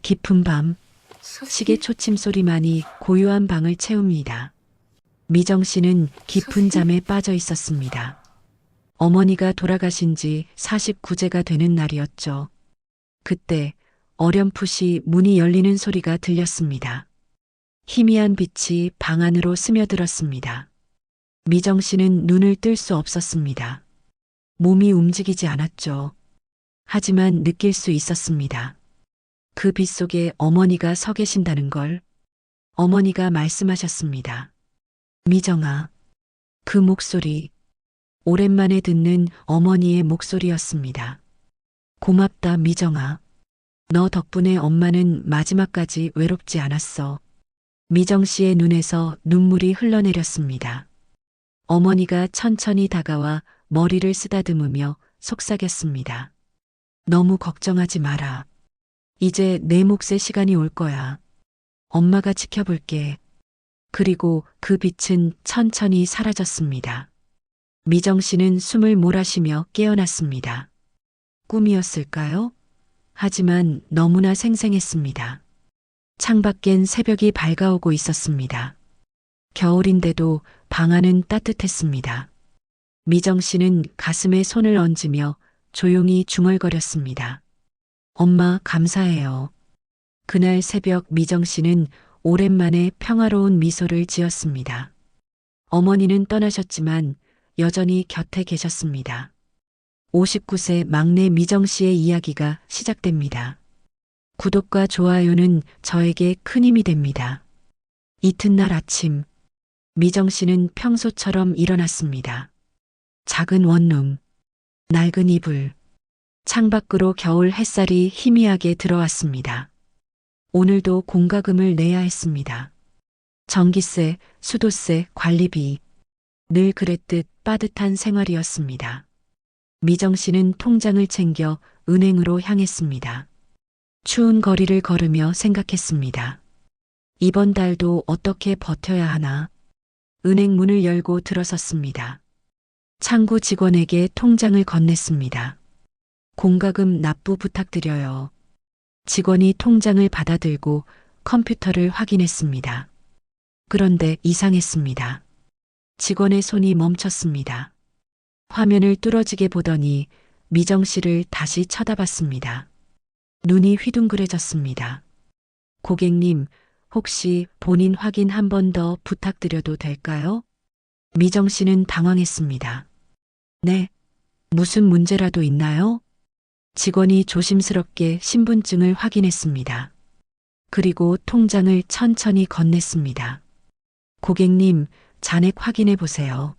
깊은 밤, 시계 초침 소리만이 고요한 방을 채웁니다. 미정 씨는 깊은 잠에 빠져 있었습니다. 어머니가 돌아가신 지 49제가 되는 날이었죠. 그때 어렴풋이 문이 열리는 소리가 들렸습니다. 희미한 빛이 방 안으로 스며들었습니다. 미정 씨는 눈을 뜰 수 없었습니다. 몸이 움직이지 않았죠. 하지만 느낄 수 있었습니다. 그 빛 속에 어머니가 서 계신다는 걸. 어머니가 말씀하셨습니다. 미정아. 그 목소리, 오랜만에 듣는 어머니의 목소리였습니다. 고맙다, 미정아. 너 덕분에 엄마는 마지막까지 외롭지 않았어. 미정 씨의 눈에서 눈물이 흘러내렸습니다. 어머니가 천천히 다가와 머리를 쓰다듬으며 속삭였습니다. 너무 걱정하지 마라. 이제 내 몫의 시간이 올 거야. 엄마가 지켜볼게. 그리고 그 빛은 천천히 사라졌습니다. 미정 씨는 숨을 몰아쉬며 깨어났습니다. 꿈이었을까요? 하지만 너무나 생생했습니다. 창밖엔 새벽이 밝아오고 있었습니다. 겨울인데도 방 안은 따뜻했습니다. 미정 씨는 가슴에 손을 얹으며 조용히 중얼거렸습니다. 엄마, 감사해요. 그날 새벽 미정 씨는 오랜만에 평화로운 미소를 지었습니다. 어머니는 떠나셨지만 여전히 곁에 계셨습니다. 59세 막내 미정 씨의 이야기가 시작됩니다. 구독과 좋아요는 저에게 큰 힘이 됩니다. 이튿날 아침, 미정 씨는 평소처럼 일어났습니다. 작은 원룸, 낡은 이불, 창밖으로 겨울 햇살이 희미하게 들어왔습니다. 오늘도 공과금을 내야 했습니다. 전기세, 수도세, 관리비, 늘 그랬듯 빠듯한 생활이었습니다. 미정 씨는 통장을 챙겨 은행으로 향했습니다. 추운 거리를 걸으며 생각했습니다. 이번 달도 어떻게 버텨야 하나? 은행 문을 열고 들어섰습니다. 창구 직원에게 통장을 건넸습니다. 공과금 납부 부탁드려요. 직원이 통장을 받아들고 컴퓨터를 확인했습니다. 그런데 이상했습니다. 직원의 손이 멈췄습니다. 화면을 뚫어지게 보더니 미정 씨를 다시 쳐다봤습니다. 눈이 휘둥그레졌습니다. 고객님, 혹시 본인 확인 한 번 더 부탁드려도 될까요? 미정 씨는 당황했습니다. 네, 무슨 문제라도 있나요? 직원이 조심스럽게 신분증을 확인했습니다. 그리고 통장을 천천히 건넸습니다. 고객님, 잔액 확인해 보세요.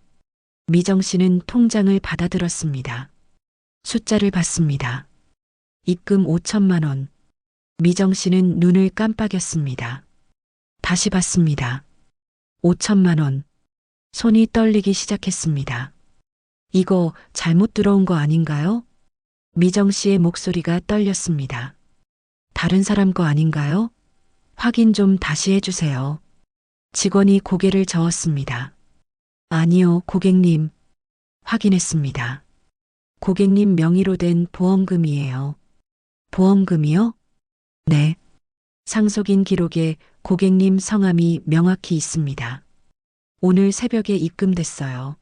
미정 씨는 통장을 받아들었습니다. 숫자를 봤습니다. 입금 5천만 원. 미정 씨는 눈을 깜빡였습니다. 다시 봤습니다. 5천만 원. 손이 떨리기 시작했습니다. 이거 잘못 들어온 거 아닌가요? 미정 씨의 목소리가 떨렸습니다. 다른 사람 거 아닌가요? 확인 좀 다시 해주세요. 직원이 고개를 저었습니다. 아니요, 고객님. 확인했습니다. 고객님 명의로 된 보험금이에요. 보험금이요? 네. 상속인 기록에 고객님 성함이 명확히 있습니다. 오늘 새벽에 입금됐어요.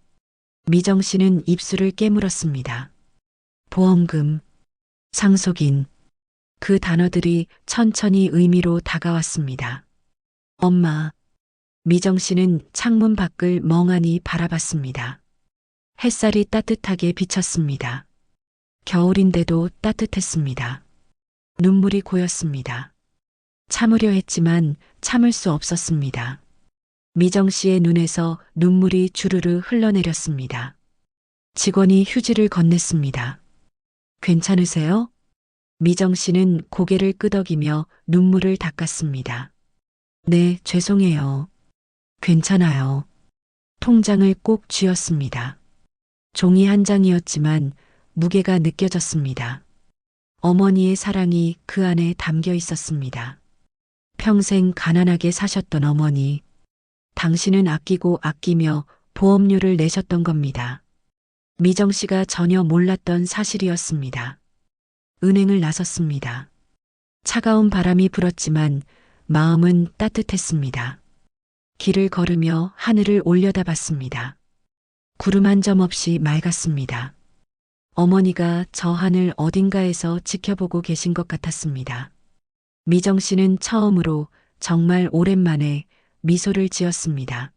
미정 씨는 입술을 깨물었습니다. 보험금, 상속인, 그 단어들이 천천히 의미로 다가왔습니다. 엄마, 미정 씨는 창문 밖을 멍하니 바라봤습니다. 햇살이 따뜻하게 비쳤습니다. 겨울인데도 따뜻했습니다. 눈물이 고였습니다. 참으려 했지만 참을 수 없었습니다. 미정 씨의 눈에서 눈물이 주르르 흘러내렸습니다. 직원이 휴지를 건넸습니다. 괜찮으세요? 미정 씨는 고개를 끄덕이며 눈물을 닦았습니다. 네, 죄송해요. 괜찮아요. 통장을 꼭 쥐었습니다. 종이 한 장이었지만 무게가 느껴졌습니다. 어머니의 사랑이 그 안에 담겨 있었습니다. 평생 가난하게 사셨던 어머니. 당신은 아끼고 아끼며 보험료를 내셨던 겁니다. 미정 씨가 전혀 몰랐던 사실이었습니다. 은행을 나섰습니다. 차가운 바람이 불었지만 마음은 따뜻했습니다. 길을 걸으며 하늘을 올려다봤습니다. 구름 한 점 없이 맑았습니다. 어머니가 저 하늘 어딘가에서 지켜보고 계신 것 같았습니다. 미정 씨는 처음으로 정말 오랜만에 미소를 지었습니다.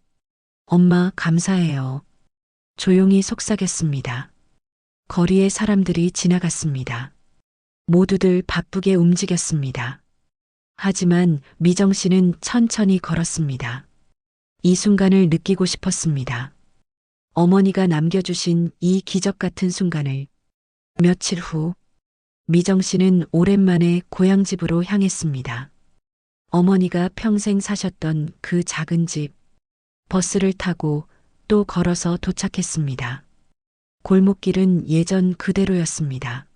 엄마, 감사해요. 조용히 속삭였습니다. 거리에 사람들이 지나갔습니다. 모두들 바쁘게 움직였습니다. 하지만 미정 씨는 천천히 걸었습니다. 이 순간을 느끼고 싶었습니다. 어머니가 남겨주신 이 기적 같은 순간을. 며칠 후, 미정 씨는 오랜만에 고향집으로 향했습니다. 어머니가 평생 사셨던 그 작은 집, 버스를 타고 또 걸어서 도착했습니다. 골목길은 예전 그대로였습니다.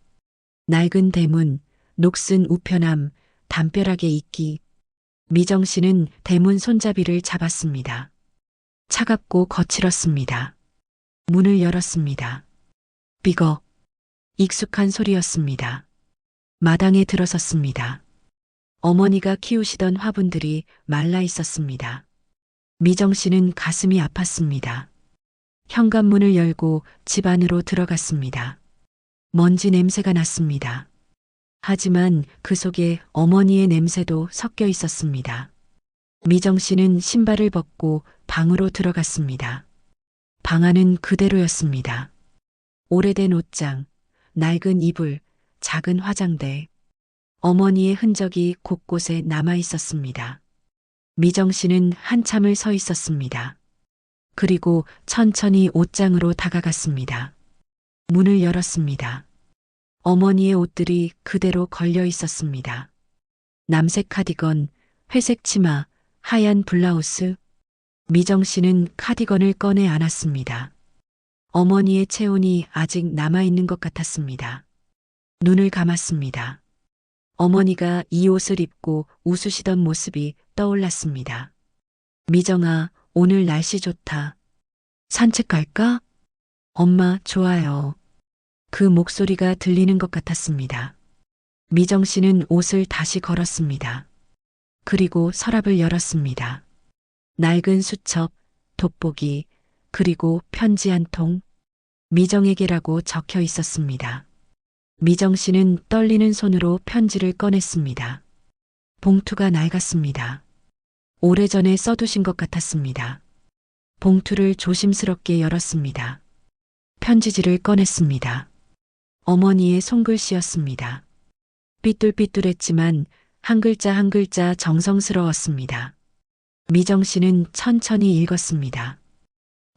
낡은 대문, 녹슨 우편함, 담벼락의 이끼. 미정 씨는 대문 손잡이를 잡았습니다. 차갑고 거칠었습니다. 문을 열었습니다. 삐걱. 익숙한 소리였습니다. 마당에 들어섰습니다. 어머니가 키우시던 화분들이 말라 있었습니다. 미정 씨는 가슴이 아팠습니다. 현관문을 열고 집 안으로 들어갔습니다. 먼지 냄새가 났습니다. 하지만 그 속에 어머니의 냄새도 섞여 있었습니다. 미정 씨는 신발을 벗고 방으로 들어갔습니다. 방 안은 그대로였습니다. 오래된 옷장, 낡은 이불, 작은 화장대. 어머니의 흔적이 곳곳에 남아 있었습니다. 미정 씨는 한참을 서 있었습니다. 그리고 천천히 옷장으로 다가갔습니다. 문을 열었습니다. 어머니의 옷들이 그대로 걸려 있었습니다. 남색 카디건, 회색 치마, 하얀 블라우스. 미정 씨는 카디건을 꺼내 안았습니다. 어머니의 체온이 아직 남아있는 것 같았습니다. 눈을 감았습니다. 어머니가 이 옷을 입고 웃으시던 모습이 떠올랐습니다. 미정아, 오늘 날씨 좋다. 산책 갈까? 엄마, 좋아요. 그 목소리가 들리는 것 같았습니다. 미정 씨는 옷을 다시 걸었습니다. 그리고 서랍을 열었습니다. 낡은 수첩, 돋보기, 그리고 편지 한 통. 미정에게라고 적혀 있었습니다. 미정 씨는 떨리는 손으로 편지를 꺼냈습니다. 봉투가 낡았습니다. 오래전에 써두신 것 같았습니다. 봉투를 조심스럽게 열었습니다. 편지지를 꺼냈습니다. 어머니의 손글씨였습니다. 삐뚤삐뚤했지만 한 글자 한 글자 정성스러웠습니다. 미정 씨는 천천히 읽었습니다.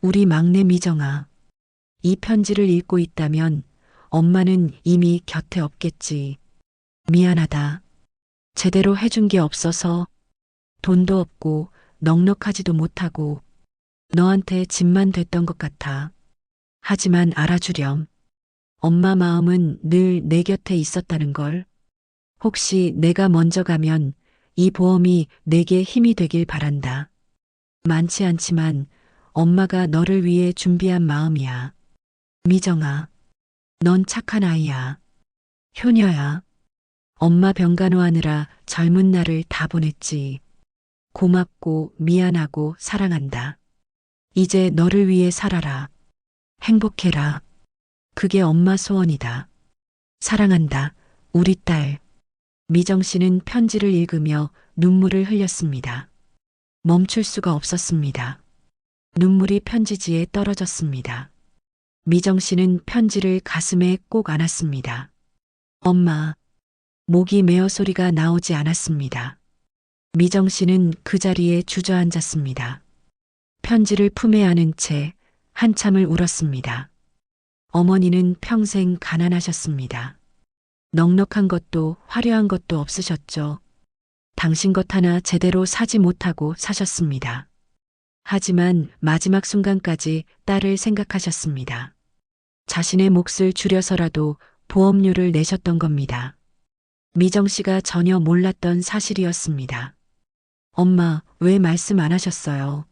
우리 막내 미정아, 이 편지를 읽고 있다면 엄마는 이미 곁에 없겠지. 미안하다. 제대로 해준 게 없어서 돈도 없고 넉넉하지도 못하고 너한테 짐만 됐던 것 같아. 하지만 알아주렴. 엄마 마음은 늘 내 곁에 있었다는 걸. 혹시 내가 먼저 가면 이 보험이 내게 힘이 되길 바란다. 많지 않지만 엄마가 너를 위해 준비한 마음이야. 미정아, 넌 착한 아이야. 효녀야. 엄마 병간호하느라 젊은 날을 다 보냈지. 고맙고 미안하고 사랑한다. 이제 너를 위해 살아라. 행복해라. 그게 엄마 소원이다. 사랑한다, 우리 딸. 미정 씨는 편지를 읽으며 눈물을 흘렸습니다. 멈출 수가 없었습니다. 눈물이 편지지에 떨어졌습니다. 미정 씨는 편지를 가슴에 꼭 안았습니다. 엄마. 목이 메어 소리가 나오지 않았습니다. 미정 씨는 그 자리에 주저앉았습니다. 편지를 품에 안은 채 한참을 울었습니다. 어머니는 평생 가난하셨습니다. 넉넉한 것도 화려한 것도 없으셨죠. 당신 것 하나 제대로 사지 못하고 사셨습니다. 하지만 마지막 순간까지 딸을 생각하셨습니다. 자신의 몫을 줄여서라도 보험료를 내셨던 겁니다. 미정 씨가 전혀 몰랐던 사실이었습니다. 엄마, 왜 말씀 안 하셨어요?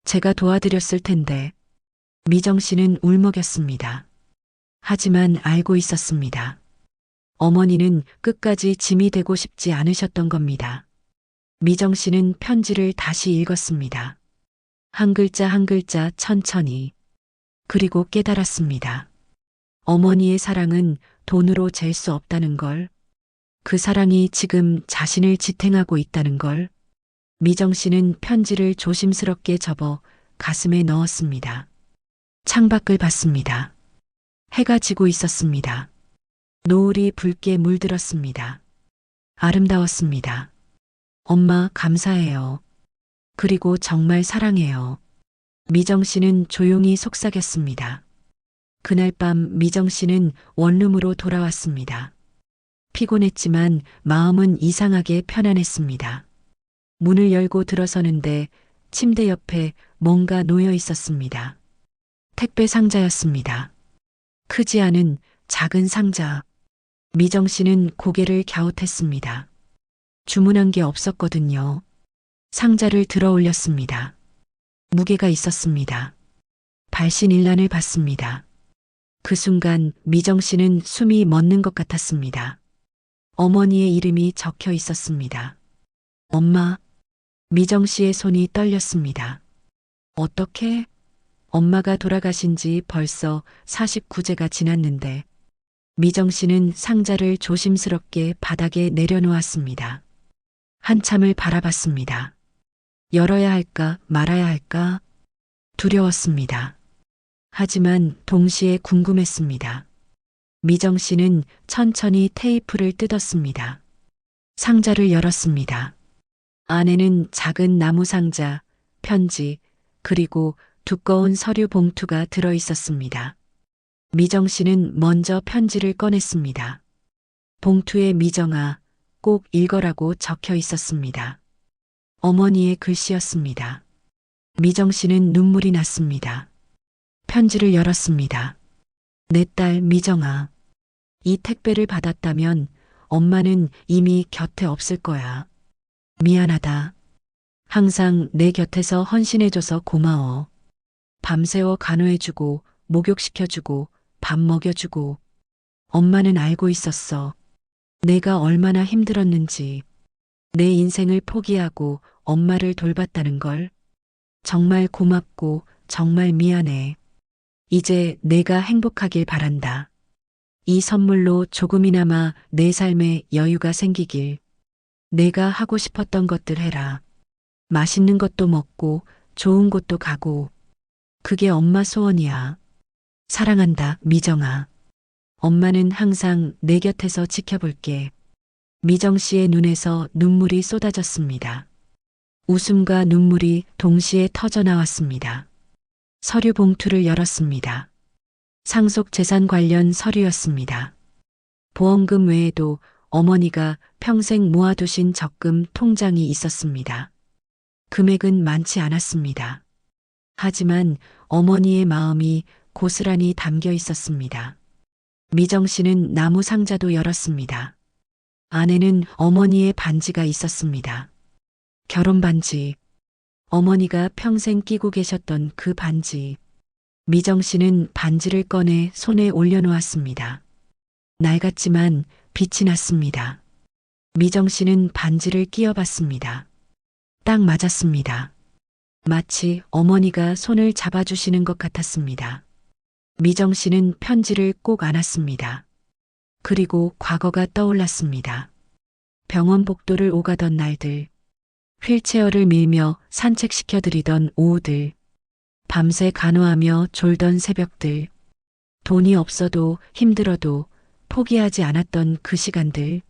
제가 도와드렸을 텐데. 미정 씨는 울먹였습니다. 하지만 알고 있었습니다. 어머니는 끝까지 짐이 되고 싶지 않으셨던 겁니다. 미정 씨는 편지를 다시 읽었습니다. 한 글자 한 글자 천천히. 그리고 깨달았습니다. 어머니의 사랑은 돈으로 잴 수 없다는 걸. 그 사랑이 지금 자신을 지탱하고 있다는 걸. 미정 씨는 편지를 조심스럽게 접어 가슴에 넣었습니다. 창밖을 봤습니다. 해가 지고 있었습니다. 노을이 붉게 물들었습니다. 아름다웠습니다. 엄마, 감사해요. 그리고 정말 사랑해요. 미정 씨는 조용히 속삭였습니다. 그날 밤 미정 씨는 원룸으로 돌아왔습니다. 피곤했지만 마음은 이상하게 편안했습니다. 문을 열고 들어서는데 침대 옆에 뭔가 놓여 있었습니다. 택배 상자였습니다. 크지 않은 작은 상자. 미정 씨는 고개를 갸웃했습니다. 주문한 게 없었거든요. 상자를 들어 올렸습니다. 무게가 있었습니다. 발신일란을 봤습니다. 그 순간 미정 씨는 숨이 멎는 것 같았습니다. 어머니의 이름이 적혀 있었습니다. 엄마. 미정 씨의 손이 떨렸습니다. 어떻게? 엄마가 돌아가신 지 벌써 49제가 지났는데 미정 씨는 상자를 조심스럽게 바닥에 내려놓았습니다. 한참을 바라봤습니다. 열어야 할까 말아야 할까? 두려웠습니다. 하지만 동시에 궁금했습니다. 미정 씨는 천천히 테이프를 뜯었습니다. 상자를 열었습니다. 안에는 작은 나무 상자, 편지, 그리고 두꺼운 서류 봉투가 들어 있었습니다. 미정 씨는 먼저 편지를 꺼냈습니다. 봉투에 미정아, 꼭 읽어라고 적혀 있었습니다. 어머니의 글씨였습니다. 미정 씨는 눈물이 났습니다. 편지를 열었습니다. 내 딸 미정아, 이 택배를 받았다면 엄마는 이미 곁에 없을 거야. 미안하다. 항상 내 곁에서 헌신해줘서 고마워. 밤새워 간호해주고, 목욕시켜주고, 밥 먹여주고. 엄마는 알고 있었어. 내가 얼마나 힘들었는지. 내 인생을 포기하고 엄마를 돌봤다는 걸. 정말 고맙고 정말 미안해. 이제 내가 행복하길 바란다. 이 선물로 조금이나마 내 삶에 여유가 생기길. 내가 하고 싶었던 것들 해라. 맛있는 것도 먹고 좋은 곳도 가고. 그게 엄마 소원이야. 사랑한다, 미정아. 엄마는 항상 내 곁에서 지켜볼게. 미정 씨의 눈에서 눈물이 쏟아졌습니다. 웃음과 눈물이 동시에 터져 나왔습니다. 서류 봉투를 열었습니다. 상속재산 관련 서류였습니다. 보험금 외에도 어머니가 평생 모아두신 적금 통장이 있었습니다. 금액은 많지 않았습니다. 하지만 어머니의 마음이 고스란히 담겨 있었습니다. 미정 씨는 나무 상자도 열었습니다. 안에는 어머니의 반지가 있었습니다. 결혼 반지. 어머니가 평생 끼고 계셨던 그 반지. 미정 씨는 반지를 꺼내 손에 올려놓았습니다. 낡았지만 빛이 났습니다. 미정 씨는 반지를 끼워봤습니다. 딱 맞았습니다. 마치 어머니가 손을 잡아주시는 것 같았습니다. 미정 씨는 편지를 꼭 안았습니다. 그리고 과거가 떠올랐습니다. 병원 복도를 오가던 날들, 휠체어를 밀며 산책시켜드리던 오후들, 밤새 간호하며 졸던 새벽들, 돈이 없어도 힘들어도 포기하지 않았던 그 시간들.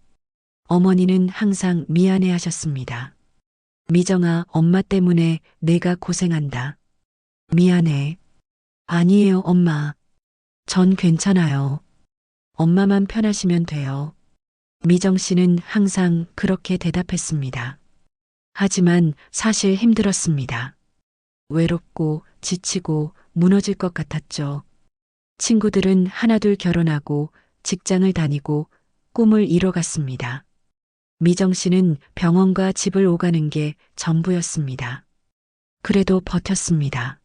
어머니는 항상 미안해 하셨습니다. 미정아, 엄마 때문에 내가 고생한다. 미안해. 아니에요, 엄마. 전 괜찮아요. 엄마만 편하시면 돼요. 미정 씨는 항상 그렇게 대답했습니다. 하지만 사실 힘들었습니다. 외롭고 지치고 무너질 것 같았죠. 친구들은 하나둘 결혼하고 직장을 다니고 꿈을 이뤄갔습니다. 미정 씨는 병원과 집을 오가는 게 전부였습니다. 그래도 버텼습니다.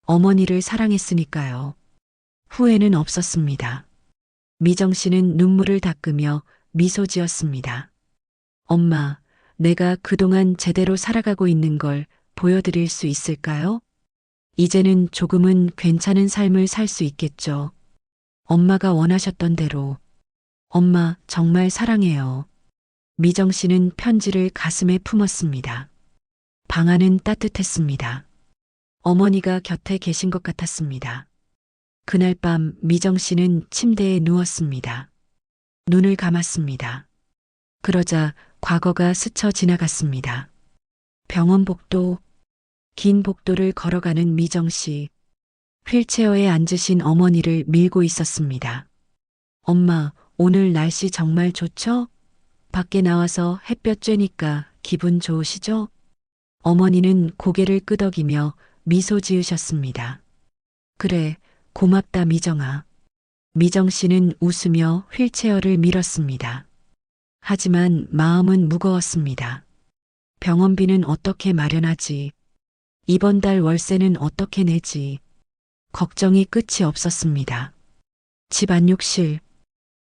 어머니를 사랑했으니까요. 후회는 없었습니다. 미정 씨는 눈물을 닦으며 미소 지었습니다. 엄마, 내가 그동안 제대로 살아가고 있는 걸 보여드릴 수 있을까요? 이제는 조금은 괜찮은 삶을 살 수 있겠죠. 엄마가 원하셨던 대로. 엄마, 정말 사랑해요. 미정 씨는 편지를 가슴에 품었습니다. 방 안은 따뜻했습니다. 어머니가 곁에 계신 것 같았습니다. 그날 밤 미정 씨는 침대에 누웠습니다. 눈을 감았습니다. 그러자 과거가 스쳐 지나갔습니다. 병원 복도, 긴 복도를 걸어가는 미정 씨. 휠체어에 앉으신 어머니를 밀고 있었습니다. 엄마, 오늘 날씨 정말 좋죠? 밖에 나와서 햇볕 쬐니까 기분 좋으시죠? 어머니는 고개를 끄덕이며 미소 지으셨습니다. 그래, 고맙다 미정아. 미정 씨는 웃으며 휠체어를 밀었습니다. 하지만 마음은 무거웠습니다. 병원비는 어떻게 마련하지? 이번 달 월세는 어떻게 내지? 걱정이 끝이 없었습니다. 집 안욕실,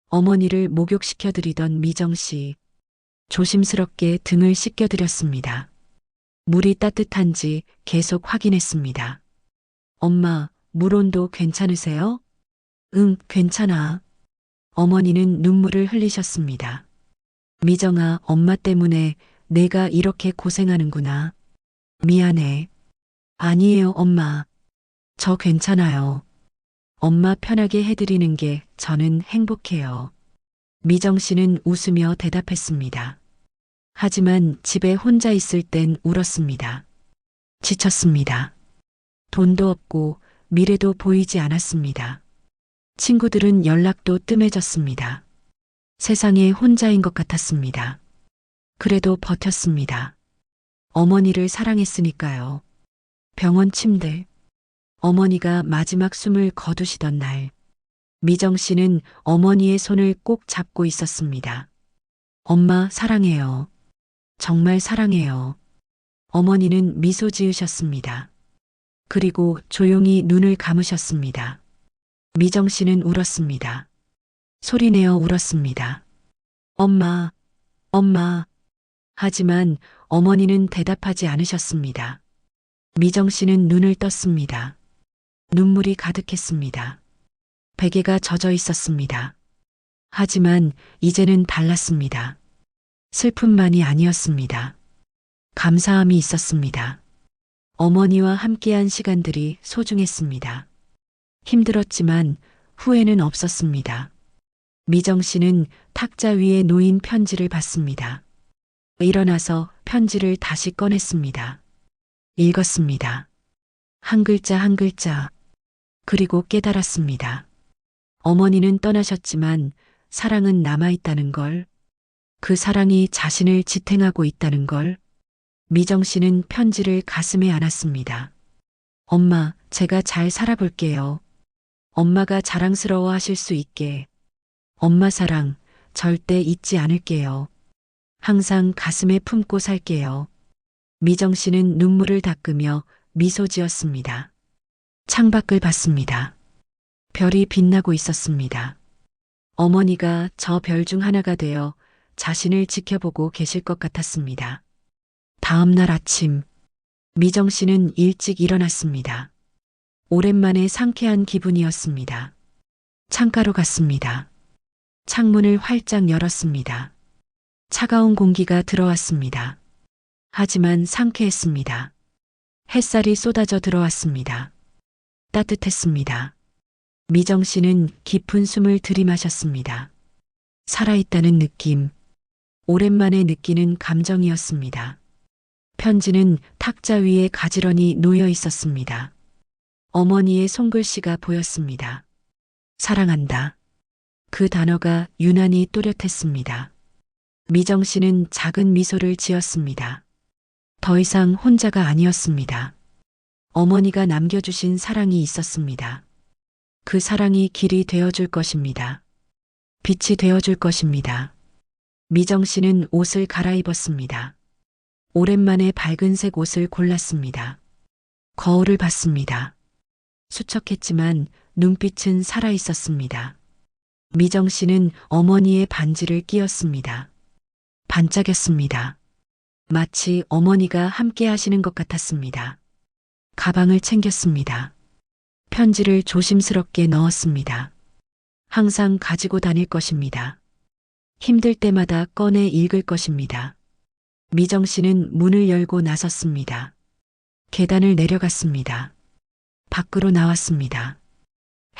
어머니를 목욕시켜드리던 미정 씨. 조심스럽게 등을 씻겨드렸습니다. 물이 따뜻한지 계속 확인했습니다. 엄마, 물 온도 괜찮으세요? 응, 괜찮아. 어머니는 눈물을 흘리셨습니다. 미정아, 엄마 때문에 내가 이렇게 고생하는구나. 미안해. 아니에요, 엄마. 저 괜찮아요. 엄마 편하게 해드리는 게 저는 행복해요. 미정 씨는 웃으며 대답했습니다. 하지만 집에 혼자 있을 땐 울었습니다. 지쳤습니다. 돈도 없고 미래도 보이지 않았습니다. 친구들은 연락도 뜸해졌습니다. 세상에 혼자인 것 같았습니다. 그래도 버텼습니다. 어머니를 사랑했으니까요. 병원 침대. 어머니가 마지막 숨을 거두시던 날, 미정 씨는 어머니의 손을 꼭 잡고 있었습니다. 엄마 사랑해요. 정말 사랑해요. 어머니는 미소 지으셨습니다. 그리고 조용히 눈을 감으셨습니다. 미정 씨는 울었습니다. 소리내어 울었습니다. 엄마, 엄마. 하지만 어머니는 대답하지 않으셨습니다. 미정 씨는 눈을 떴습니다. 눈물이 가득했습니다. 베개가 젖어 있었습니다. 하지만 이제는 달랐습니다. 슬픔만이 아니었습니다. 감사함이 있었습니다. 어머니와 함께한 시간들이 소중했습니다. 힘들었지만 후회는 없었습니다. 미정 씨는 탁자 위에 놓인 편지를 봤습니다. 일어나서 편지를 다시 꺼냈습니다. 읽었습니다. 한 글자 한 글자. 그리고 깨달았습니다. 어머니는 떠나셨지만 사랑은 남아있다는 걸, 그 사랑이 자신을 지탱하고 있다는 걸. 미정 씨는 편지를 가슴에 안았습니다. 엄마, 제가 잘 살아볼게요. 엄마가 자랑스러워 하실 수 있게. 엄마 사랑 절대 잊지 않을게요. 항상 가슴에 품고 살게요. 미정 씨는 눈물을 닦으며 미소 지었습니다. 창밖을 봤습니다. 별이 빛나고 있었습니다. 어머니가 저 별 중 하나가 되어 자신을 지켜보고 계실 것 같았습니다. 다음 날 아침, 미정 씨는 일찍 일어났습니다. 오랜만에 상쾌한 기분이었습니다. 창가로 갔습니다. 창문을 활짝 열었습니다. 차가운 공기가 들어왔습니다. 하지만 상쾌했습니다. 햇살이 쏟아져 들어왔습니다. 따뜻했습니다. 미정 씨는 깊은 숨을 들이마셨습니다. 살아있다는 느낌, 오랜만에 느끼는 감정이었습니다. 편지는 탁자 위에 가지런히 놓여 있었습니다. 어머니의 손글씨가 보였습니다. 사랑한다. 그 단어가 유난히 또렷했습니다. 미정 씨는 작은 미소를 지었습니다. 더 이상 혼자가 아니었습니다. 어머니가 남겨주신 사랑이 있었습니다. 그 사랑이 길이 되어줄 것입니다. 빛이 되어줄 것입니다. 미정 씨는 옷을 갈아입었습니다. 오랜만에 밝은색 옷을 골랐습니다. 거울을 봤습니다. 수척했지만 눈빛은 살아있었습니다. 미정 씨는 어머니의 반지를 끼었습니다. 반짝였습니다. 마치 어머니가 함께 하시는 것 같았습니다. 가방을 챙겼습니다. 편지를 조심스럽게 넣었습니다. 항상 가지고 다닐 것입니다. 힘들 때마다 꺼내 읽을 것입니다. 미정 씨는 문을 열고 나섰습니다. 계단을 내려갔습니다. 밖으로 나왔습니다.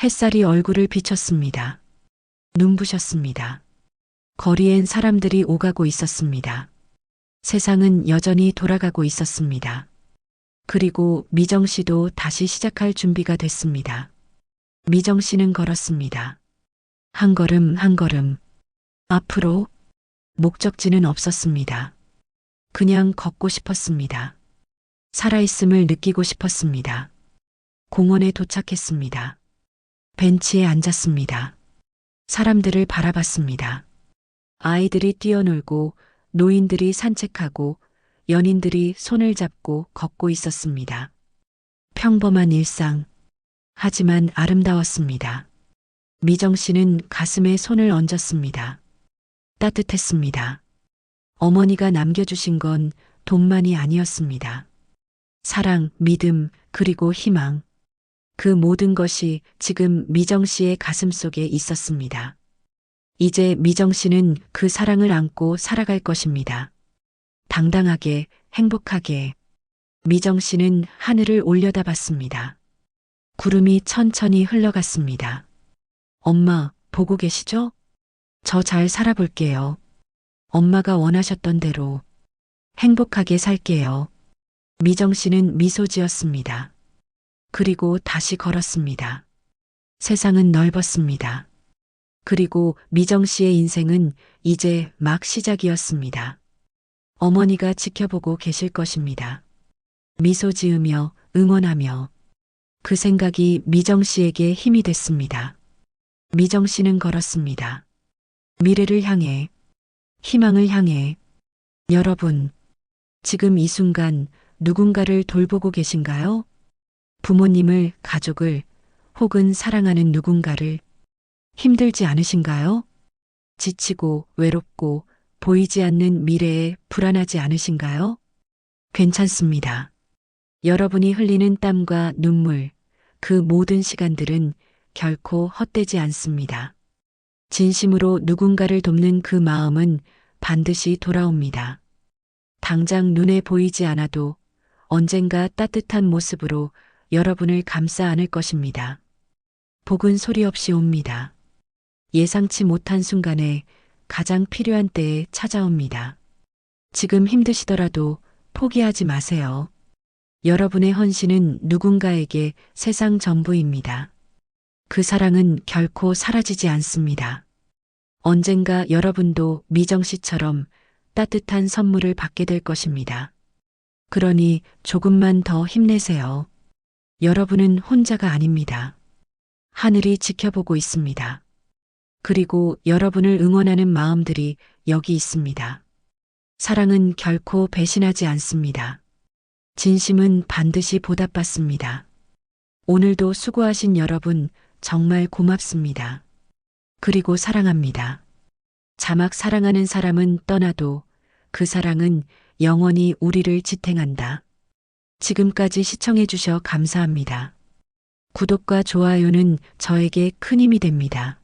햇살이 얼굴을 비췄습니다. 눈부셨습니다. 거리엔 사람들이 오가고 있었습니다. 세상은 여전히 돌아가고 있었습니다. 그리고 미정 씨도 다시 시작할 준비가 됐습니다. 미정 씨는 걸었습니다. 한 걸음 한 걸음. 앞으로 목적지는 없었습니다. 그냥 걷고 싶었습니다. 살아있음을 느끼고 싶었습니다. 공원에 도착했습니다. 벤치에 앉았습니다. 사람들을 바라봤습니다. 아이들이 뛰어놀고 노인들이 산책하고 연인들이 손을 잡고 걷고 있었습니다. 평범한 일상. 하지만 아름다웠습니다. 미정 씨는 가슴에 손을 얹었습니다. 따뜻했습니다. 어머니가 남겨주신 건 돈만이 아니었습니다. 사랑, 믿음, 그리고 희망. 그 모든 것이 지금 미정 씨의 가슴 속에 있었습니다. 이제 미정 씨는 그 사랑을 안고 살아갈 것입니다. 당당하게, 행복하게. 미정 씨는 하늘을 올려다봤습니다. 구름이 천천히 흘러갔습니다. 엄마, 보고 계시죠? 저 잘 살아볼게요. 엄마가 원하셨던 대로 행복하게 살게요. 미정 씨는 미소 지었습니다. 그리고 다시 걸었습니다. 세상은 넓었습니다. 그리고 미정 씨의 인생은 이제 막 시작이었습니다. 어머니가 지켜보고 계실 것입니다. 미소 지으며 응원하며. 그 생각이 미정 씨에게 힘이 됐습니다. 미정 씨는 걸었습니다. 미래를 향해, 희망을 향해. 여러분, 지금 이 순간 누군가를 돌보고 계신가요? 부모님을, 가족을, 혹은 사랑하는 누군가를. 힘들지 않으신가요? 지치고 외롭고 보이지 않는 미래에 불안하지 않으신가요? 괜찮습니다. 여러분이 흘리는 땀과 눈물, 그 모든 시간들은 결코 헛되지 않습니다. 진심으로 누군가를 돕는 그 마음은 반드시 돌아옵니다. 당장 눈에 보이지 않아도 언젠가 따뜻한 모습으로 여러분을 감싸 안을 것입니다. 복은 소리 없이 옵니다. 예상치 못한 순간에 가장 필요한 때에 찾아옵니다. 지금 힘드시더라도 포기하지 마세요. 여러분의 헌신은 누군가에게 세상 전부입니다. 그 사랑은 결코 사라지지 않습니다. 언젠가 여러분도 미정 씨처럼 따뜻한 선물을 받게 될 것입니다. 그러니 조금만 더 힘내세요. 여러분은 혼자가 아닙니다. 하늘이 지켜보고 있습니다. 그리고 여러분을 응원하는 마음들이 여기 있습니다. 사랑은 결코 배신하지 않습니다. 진심은 반드시 보답받습니다. 오늘도 수고하신 여러분 정말 고맙습니다. 그리고 사랑합니다. 자막 사랑하는 사람은 떠나도 그 사랑은 영원히 우리를 지탱한다. 지금까지 시청해 주셔 감사합니다. 구독과 좋아요는 저에게 큰 힘이 됩니다.